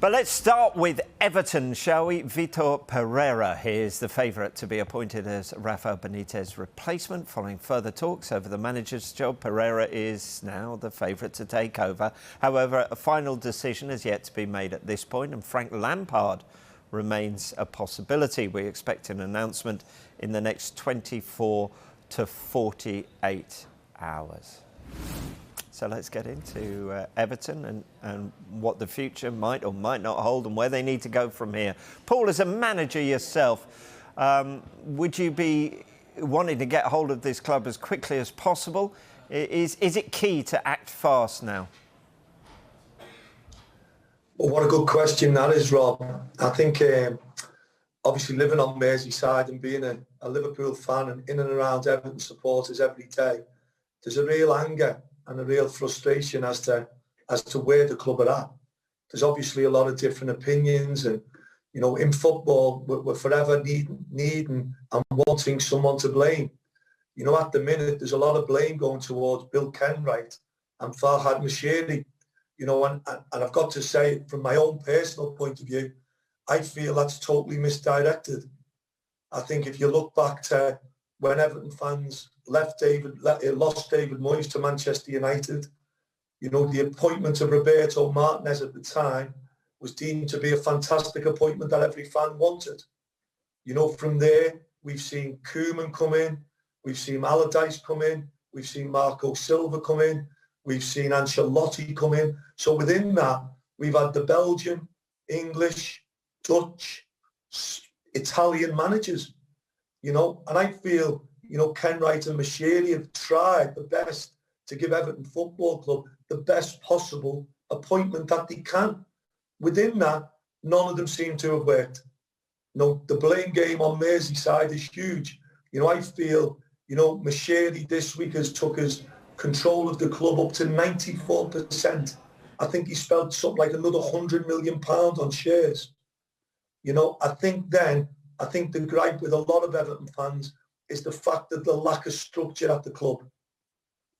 But let's start with Everton, shall we? Vitor Pereira is the favourite to be appointed as Rafael Benitez's replacement. Following further talks over the manager's job, Pereira is now the favourite to take over. However, a final decision has yet to be made at this point, and Frank Lampard remains a possibility. We expect an announcement in the next 24 to 48 hours. So let's get into Everton and what the future might or might not hold and where they need to go from here. Paul, as a manager yourself, would you be wanting to get hold of this club as quickly as possible? Is it key to act fast now? Well, what a good question that is, Rob. I think obviously living on Merseyside and being a Liverpool fan and in and around Everton supporters every day, there's a real anger and a real frustration as to where the club are at. There's obviously a lot of different opinions, and you know, in football we're forever needing and wanting someone to blame. You know, at the minute there's a lot of blame going towards Bill Kenwright and Farhad Moshiri. You know, and I've got to say, from my own personal point of view, I feel that's totally misdirected. I think if you look back to when Everton fans lost David Moyes to Manchester United, you know, the appointment of Roberto Martinez at the time was deemed to be a fantastic appointment that every fan wanted. You know, from there, we've seen Koeman come in, we've seen Allardyce come in, we've seen Marco Silva come in, we've seen Ancelotti come in. So within that, we've had the Belgian, English, Dutch, Italian managers, you know, and I feel, you know, Kenwright and Moshiri have tried the best to give Everton Football Club the best possible appointment that they can. Within that, none of them seem to have worked. You know, the blame game on Merseyside is huge. You know, I feel, you know, Moshiri this week has took his control of the club up to 94%. I think he spent something like another £100 million on shares. You know, I think the gripe with a lot of Everton fans is the fact that the lack of structure at the club.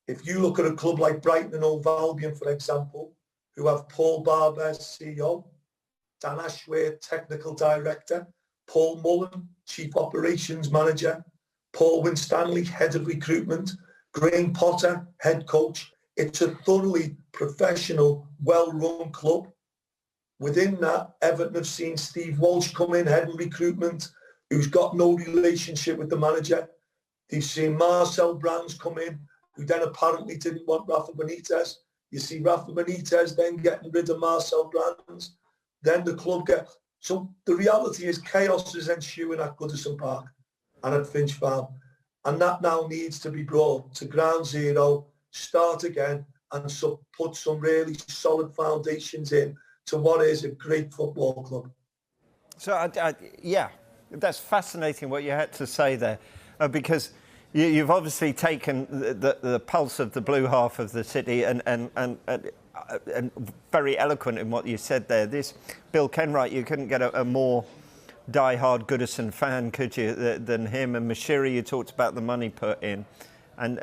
If you look at a club like Brighton and Hove Albion, for example, who have Paul Barber as CEO, Dan Ashworth, technical director, Paul Mullins, chief operations manager, Paul Winstanley, head of recruitment, Graham Potter, head coach. It's a thoroughly professional, well-run club. Within that, Everton have seen Steve Walsh come in, head of recruitment, who's got no relationship with the manager. They've seen Marcel Brands come in, who then apparently didn't want Rafa Benitez. You see Rafa Benitez then getting rid of Marcel Brands. Then the club gets... So the reality is chaos is ensuing at Goodison Park and at Finch Farm. And that now needs to be brought to ground zero, start again, and put some really solid foundations in to what is a great football club. So, yeah, that's fascinating what you had to say there, because you've obviously taken the pulse of the blue half of the city and very eloquent in what you said there. This Bill Kenwright, you couldn't get a more die-hard Goodison fan, could you, than him? And Moshiri, you talked about the money put in, and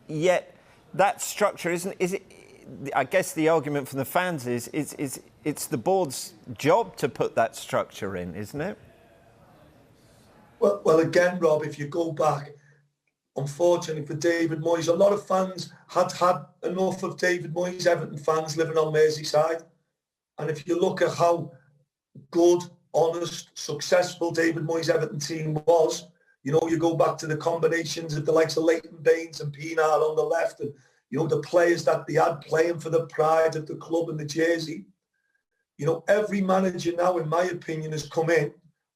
yet that structure is it? I guess the argument from the fans is it's the board's job to put that structure in, isn't it? Well, again, Rob, if you go back, unfortunately for David Moyes, a lot of fans had enough of David Moyes, Everton fans living on Merseyside. And if you look at how good, honest, successful David Moyes' Everton team was, you know, you go back to the combinations of the likes of Leighton Baines and Pienaar on the left, and, you know, the players that they had playing for the pride of the club and the jersey. You know, every manager now, in my opinion, has come in,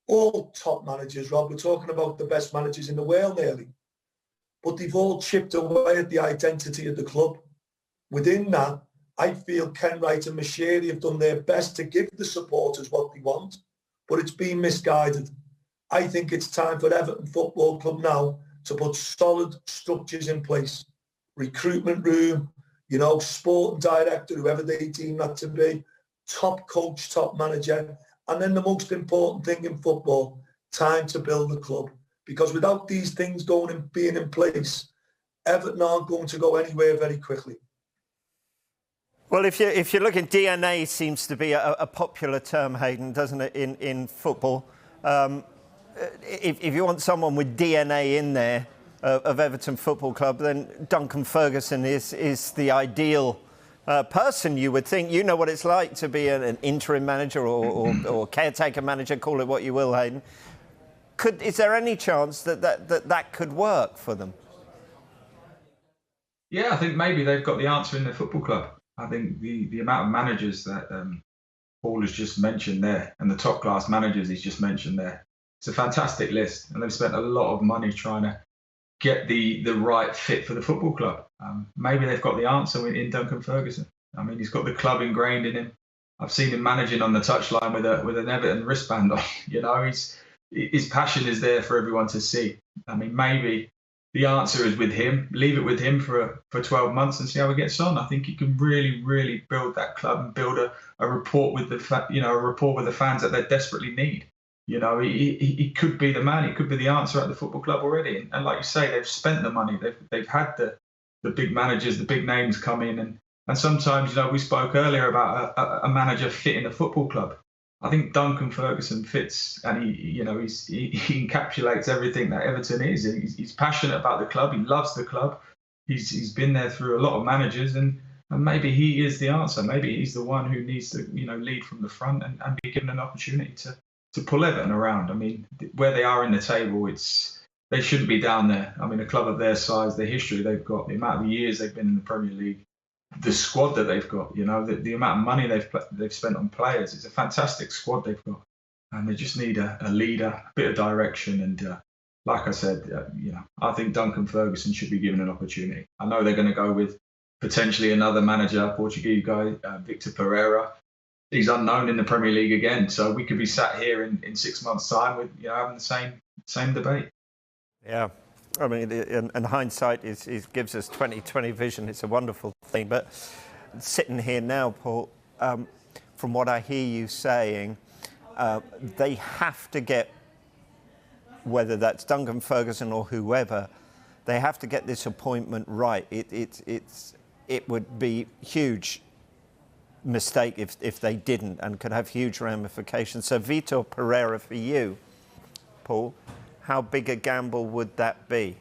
all top managers, Rob, we're talking about the best managers in the world nearly, but they've all chipped away at the identity of the club. Within that, I feel Kenwright and Moshiri have done their best to give the supporters what they want, but it's been misguided. I think it's time for Everton Football Club now to put solid structures in place. Recruitment room, you know, sporting director, whoever they deem that to be, top coach, top manager, and then the most important thing in football, time to build the club. Because without these things going and being in place, Everton aren't going to go anywhere very quickly. Well, if you're looking, DNA seems to be a popular term, Hayden, doesn't it, in football? If you want someone with DNA in there of Everton Football Club, then Duncan Ferguson is the ideal person, you would think. You know what it's like to be an interim manager or caretaker manager, call it what you will, Hayden. Is there any chance that could work for them? Yeah, I think maybe they've got the answer in their football club. I think the amount of managers that Paul has just mentioned there, and the top class managers he's just mentioned there, it's a fantastic list, and they've spent a lot of money trying to get the right fit for the football club. Maybe they've got the answer in Duncan Ferguson. I mean, he's got the club ingrained in him. I've seen him managing on the touchline with an Everton wristband on. You know, his passion is there for everyone to see. I mean, maybe the answer is with him. Leave it with him for 12 months and see how he gets on. I think he can really, really build that club and build a rapport with the fans that they desperately need. You know, he could be the man. He could be the answer at the football club already. And like you say, they've spent the money. They've had the big managers, the big names come in, and sometimes, you know, we spoke earlier about a manager fitting a football club. I think Duncan Ferguson fits, and he encapsulates everything that Everton is. He's passionate about the club. He loves the club. He's been there through a lot of managers, and maybe he is the answer. Maybe he's the one who needs to, you know, lead from the front and be given an opportunity to pull Everton around. I mean, where they are in the table, they shouldn't be down there. I mean, a club of their size, the history they've got, the amount of years they've been in the Premier League, the squad that they've got, you know, the amount of money they've spent on players. It's a fantastic squad they've got, and they just need a leader, a bit of direction. And like I said, you know, I think Duncan Ferguson should be given an opportunity. I know they're going to go with potentially another manager, Portuguese guy, Vitor Pereira. He's unknown in the Premier League again, so we could be sat here in 6 months' time with, you know, having the same debate. Yeah. I mean, and hindsight gives us 20/20 vision. It's a wonderful thing. But sitting here now, Paul, from what I hear you saying, they have to get, whether that's Duncan Ferguson or whoever, they have to get this appointment right. It would be huge mistake if they didn't, and could have huge ramifications. So Vitor Pereira for you, Paul. How big a gamble would that be?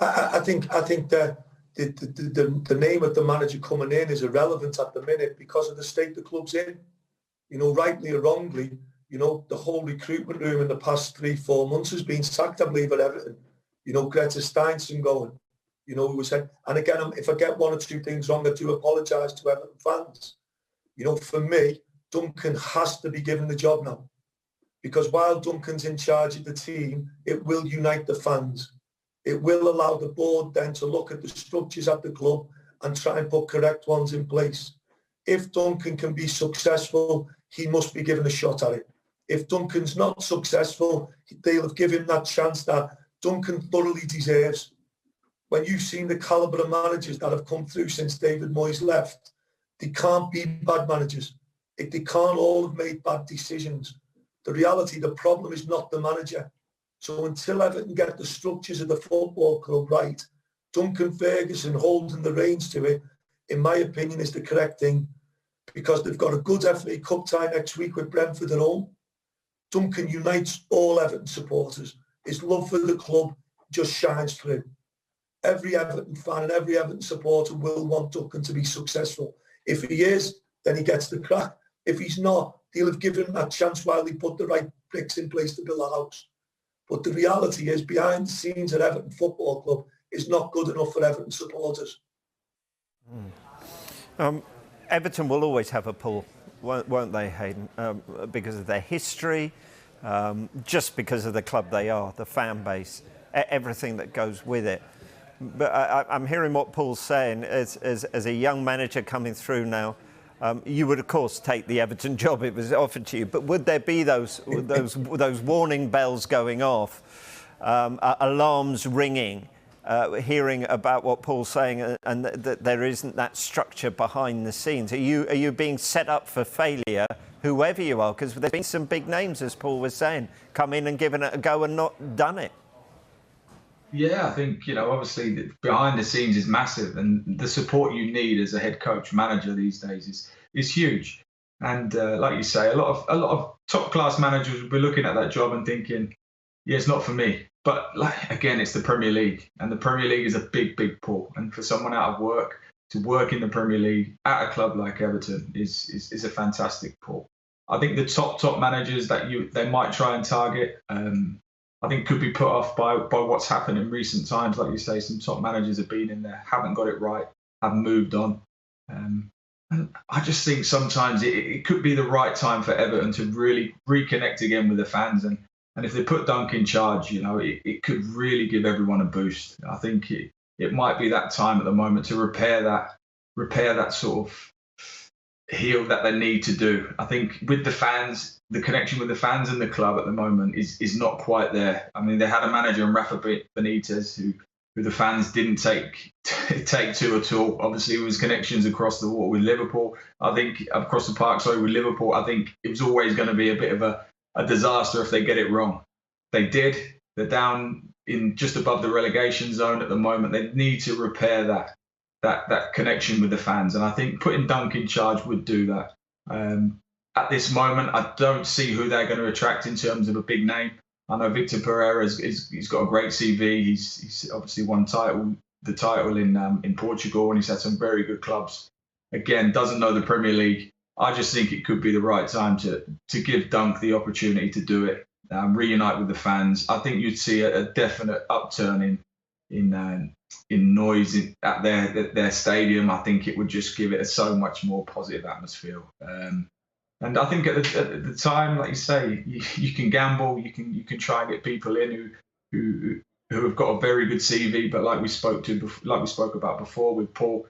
I think that the name of the manager coming in is irrelevant at the minute because of the state the club's in. You know, rightly or wrongly, you know, the whole recruitment room in the past 3-4 months has been sacked, I believe, at Everton. You know, Greta Steinson going, you know, who was said, and again, if I get one or two things wrong, I do apologise to Everton fans. You know, for me, Duncan has to be given the job now. Because while Duncan's in charge of the team, it will unite the fans. It will allow the board then to look at the structures at the club and try and put correct ones in place. If Duncan can be successful, he must be given a shot at it. If Duncan's not successful, they'll have given him that chance that Duncan thoroughly deserves. When you've seen the calibre of managers that have come through since David Moyes left, they can't be bad managers. They can't all have made bad decisions. The reality, the problem is not the manager. So until Everton get the structures of the football club right, Duncan Ferguson holding the reins to it, in my opinion, is the correct thing, because they've got a good FA Cup tie next week with Brentford at home. Duncan unites all Everton supporters. His love for the club just shines through. Every Everton fan and every Everton supporter will want Duncan to be successful. If he is, then he gets the crack. If he's not, he'll have given him that chance while he put the right bricks in place to build a house. But the reality is, behind the scenes at Everton Football Club is not good enough for Everton supporters. Everton will always have a pull, won't they, Hayden? Because of their history, just because of the club they are, the fan base, everything that goes with it. But I'm hearing what Paul's saying as a young manager coming through now. You would, of course, take the Everton job if it was offered to you. But would there be those warning bells going off, alarms ringing, hearing about what Paul's saying, and that there isn't that structure behind the scenes? Are you being set up for failure, whoever you are? Because there's been some big names, as Paul was saying, come in and given it a go and not done it. Yeah, I think, obviously behind the scenes is massive, and the support you need as a head coach manager these days is huge. And like you say, a lot of top class managers will be looking at that job and thinking, yeah, it's not for me. But again, it's the Premier League, and the Premier League is a big, big pull. And for someone out of work to work in the Premier League at a club like Everton is a fantastic pull. I think the top managers that they might try and target, I think could be put off by what's happened in recent times. Like you say, some top managers have been in there, haven't got it right, have moved on. And I just think sometimes it could be the right time for Everton to really reconnect again with the fans. And if they put Dunk in charge, it could really give everyone a boost. I think it might be that time at the moment to repair that sort of heel that they need to do. I think with the fans, the connection with the fans and the club at the moment is not quite there. I mean, they had a manager in Rafael Benitez who the fans didn't take to at all. Obviously, it was connections across the water with Liverpool. I think across the park, with Liverpool. I think it was always going to be a bit of a disaster if they get it wrong. They did. They're down in just above the relegation zone at the moment. They need to repair that connection with the fans, and I think putting Dunk in charge would do that. At this moment, I don't see who they're going to attract in terms of a big name. I know Vitor Pereira he's got a great CV. He's obviously won the title in Portugal, and he's had some very good clubs. Again, doesn't know the Premier League. I just think it could be the right time to give Dunk the opportunity to do it, reunite with the fans. I think you'd see a definite upturn in noise at their stadium. I think it would just give it so much more positive atmosphere. And I think at the time, like you say, you can gamble, you can try and get people in who have got a very good CV. But like we spoke about before with Paul,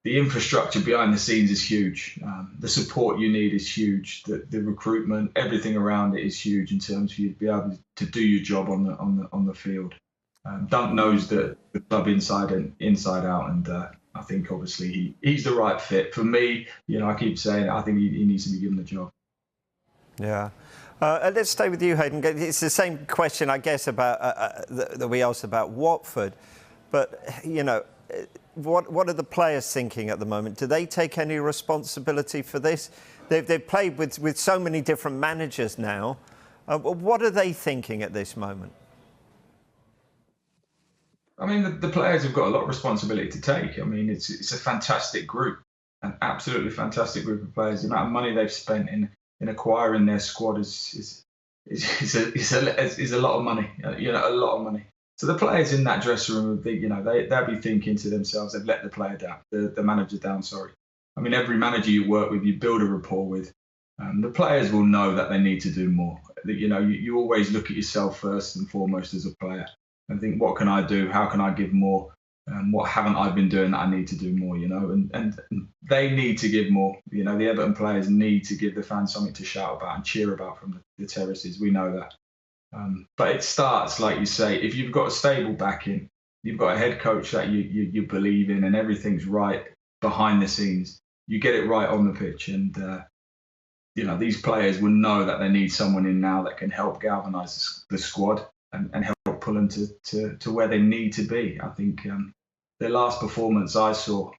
the infrastructure behind the scenes is huge. The support you need is huge. The recruitment, everything around it is huge in terms of you to be able to do your job on the field. Dunk knows the club inside out, and I think obviously he's the right fit for me. I keep saying I think he needs to be given the job. Yeah. Let's stay with you, Hayden. It's the same question, I guess, about that we asked about Watford, but what are the players thinking at the moment? Do they take any responsibility for this? They've played with so many different managers now. What are they thinking at this moment? I mean, the players have got a lot of responsibility to take. I mean, it's a fantastic group, an absolutely fantastic group of players. The amount of money they've spent in acquiring their squad is a lot of money. A lot of money. So the players in that dressing room, they'll be thinking to themselves, they've let the player down, the manager down. Sorry. I mean, every manager you work with, you build a rapport with. The players will know that they need to do more. You always look at yourself first and foremost as a player. And think, what can I do? How can I give more? What haven't I been doing that I need to do more? And they need to give more. The Everton players need to give the fans something to shout about and cheer about from the terraces. We know that. But it starts, like you say, if you've got a stable backing, you've got a head coach that you believe in, and everything's right behind the scenes. You get it right on the pitch, and these players will know that they need someone in now that can help galvanise the squad and help pull them to where they need to be. I think their last performance I saw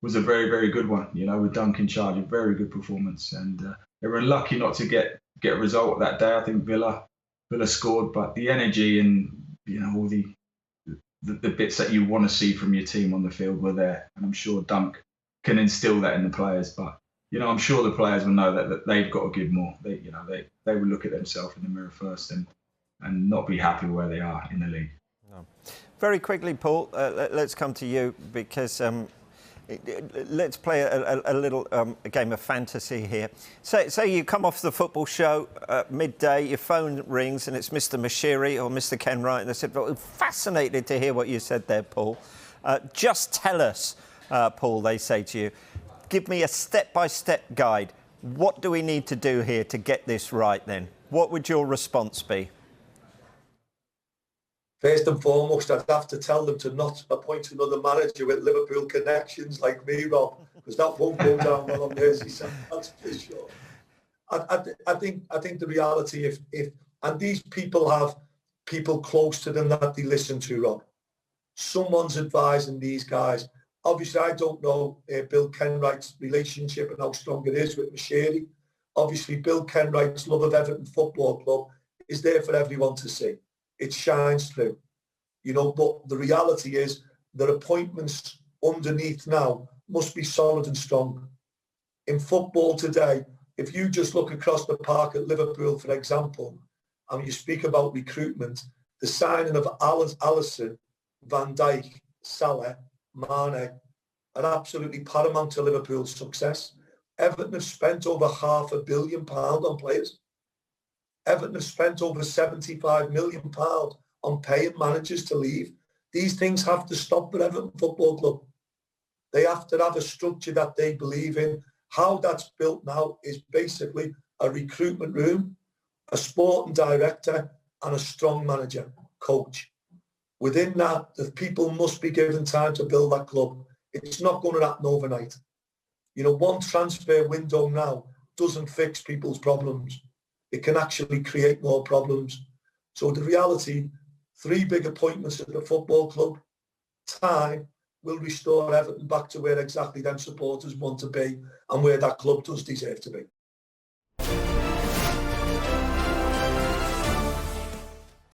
was a very, very good one. With Dunk in charge, a very good performance, and they were unlucky not to get a result that day. I think Villa scored, but the energy and all the bits that you want to see from your team on the field were there, and I'm sure Dunk can instill that in the players. But I'm sure the players will know that they've got to give more. They will look at themselves in the mirror first and not be happy where they are in the league. No. Very quickly, Paul, let's come to you because let's play a little game of fantasy here. Say you come off the football show midday, your phone rings and it's Mr. Moshiri or Mr. Ken Wright, and they said, well, fascinated to hear what you said there, Paul. Just tell us, Paul, they say to you, give me a step-by-step guide. What do we need to do here to get this right then? What would your response be? First and foremost, I'd have to tell them to not appoint another manager with Liverpool connections like me, Rob, because that won't go down well on Merseyside, that's for sure. I think the reality, if and these people have people close to them that they listen to, Rob. Someone's advising these guys. Obviously, I don't know Bill Kenwright's relationship and how strong it is with Moshiri. Obviously, Bill Kenwright's love of Everton Football Club is there for everyone to see. It shines through, you know, but the reality is their appointments underneath now must be solid and strong. In football today, if you just look across the park at Liverpool, for example, and you speak about recruitment, the signing of Alisson, Van Dijk, Salah, Mane are absolutely paramount to Liverpool's success. Everton have spent over £500 million on players. Everton have spent over £75 million on paying managers to leave. These things have to stop at Everton Football Club. They have to have a structure that they believe in. How that's built now is basically a recruitment room, a sporting director, and a strong manager, coach. Within that, the people must be given time to build that club. It's not going to happen overnight. You know, one transfer window now doesn't fix people's problems. It can actually create more problems. So the reality, 3 big appointments at the football club, time will restore Everton back to where exactly them supporters want to be and where that club does deserve to be.